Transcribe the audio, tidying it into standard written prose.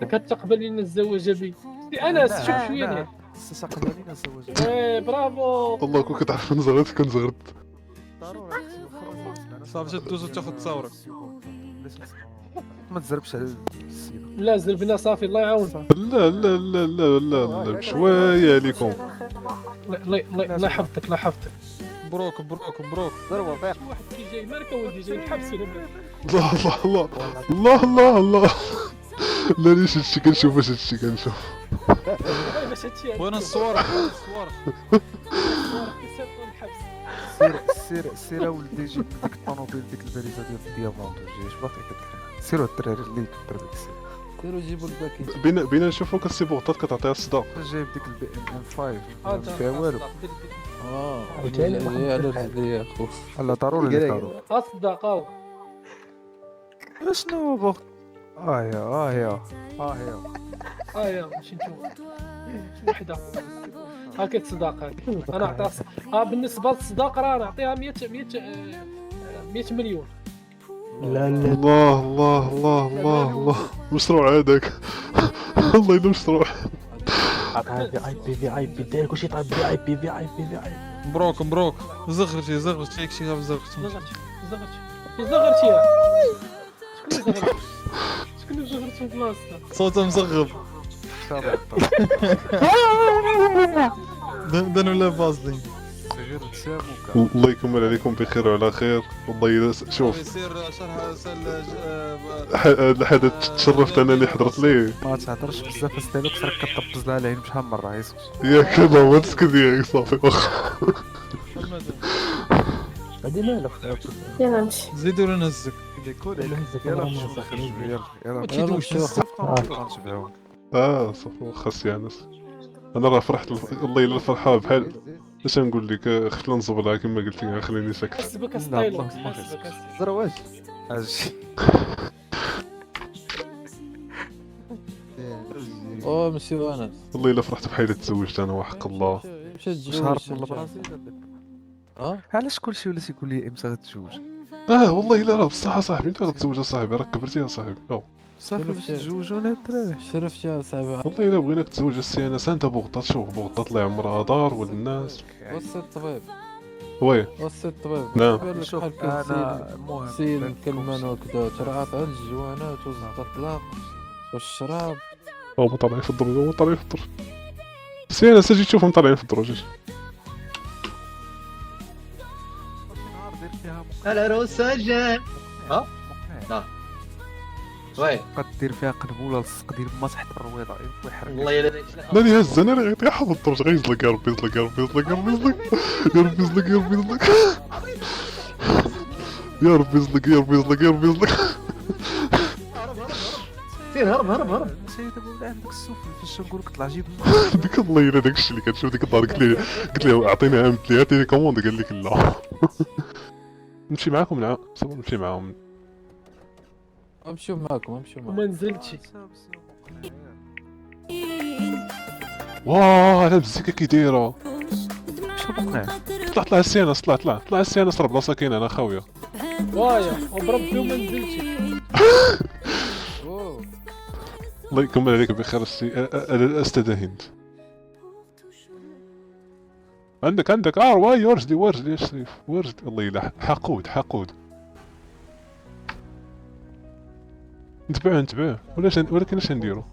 عليكم. كتقبلين الزواج بي؟ سي انس شوف شويه لهنا. سي قبلين الزواج. برافو. والله كون كنت عارف نزغرت كنزغرت. ضروري خصني صافي تدوز وتاخد تصاورك. ما تزربش على السيده. لا زربنا صافي الله يعاون. لا لا لا لا لا لا بشوية عليكم. الله يحفظك الله يحفظك. مبروك مبروك مبروك. ضربه فيق. واحد كي جاي ماركه ولدي جاي نحبسو دابا. الله الله الله الله الله الله. لا ليش هادشي كنشوف، واش هادشي كنشوف. باش هادشي وانا الصوارك الصوارك. سير ولدي جيب ديك الطوموبيل ديك الباريزه ديال الديامونت وجي اش باقي كدير. سيروا الدراري اللي كبر ديك السير. سيروا جيبوا الباكيت. بينا نشوفوك السي بوغطات كتعطيها الصداع. جايب ديك البي ام ام 5 ما فيها والو. عاوتاني على الهديه اخو. لا ضروري ضروري. اصدق شنو بوغ. يا يا ماشي نشوف شي وحده هاكا تصدق هاك انا نعطيها بالنسبه للصداق راه نعطيها 100 مليون. لا الله الله الله الله الله. مشروع هذاك. الله الا مشروع. عطاها في اي بي داير كلشي طايب في اي بي مبروك مبروك. زغرتي زغرتي شي غير زغرتي. زغرتي شكون اللي زغرت في بلاصتها؟ صوته مزغب. دانو لا فازلين. سجل تساموك. الله يكمل عليكم بخير وعلى خير. والله الا شوف يصير شرح سال الحدث تشرفت انني حضرت ليه. ما تهضرش بزاف استاذ راك كطبز لها العين بشحال من مره يسكت. ياك لا ما تسكت ياك صافي واخا. هادي مالك يلا نمشي. زيدوا لنا الزك. يلا نمشيو نخرجوا يلا ما تشدوش بزاف. غنتبعوك. صافي واخا سي انس. انا راه فرحت والله الا الفرحه بحال اش نقول لك خفت نصبرها كما قلت لك خليني ساكت. حسبك ستايل زرواج اجي. مشيو انس. والله الا فرحت بحال تزوجت انا وحق الله. مشى تجوج. شهر من البرازيل. اه علاش كلشي ولا تيقول لي امتى غتزوج؟ والله الا راه بصح صاحبي انت غتزوج صاحبي راك كبرتي يا صاحبي. صافي باش تزوجونا الدراري. شرفت يا صاحبي. والله الا بغيناك تزوج السي انس انت بوغطات. شوف بوغطات الله يعمرها دار والناس. وصل الطبيب وي وصل الطبيب. نعم. قال لك شوف بحال انا المهم سيل الكلمان وكذا ترعات على الجوانات وزعت الطلاق والشراب. هما طالعين في الدرج هما طالعين في الدرج. سي انس اجي تشوفهم طالعين في الدرج. العروسة جات. وي قدير فيها قنبوله لصق ديال ما تحت الرويضه ويحرق. والله الا لا اللي هز انا اللي غيطيح في الدرج غيزلق. يا ربي يزلق يا ربي يزلق يا ربي يزلق يا ربي يزلق يا ربي يزلق يا ربي يزلق يا ربي يزلق يا ربي يزلق. سير هرب سيدي مولاي عندك السفل فاش نقول لك طلع جيب. ديك الله الا داكشي اللي كتشوف ديك الدار قلت لي اعطيني عام قلت لي عطيني كوموند قال لك لا. نمشي معاكم نعم صبر نمشي معاهم. امشيو معاكم وما نزلتش. واه على بزيكا كي دايره. شنو بقى؟ طلع السيانس طلع السيانس راه بلاصه كاينه انا خاويه. وايا وبربي وما نزلتش. الله يكمل عليك بخير الاستاذ هند. عندك واي ورجلي يا شريف ورجلي. الله يلا حقود نتبعه ولكن اش نديرو؟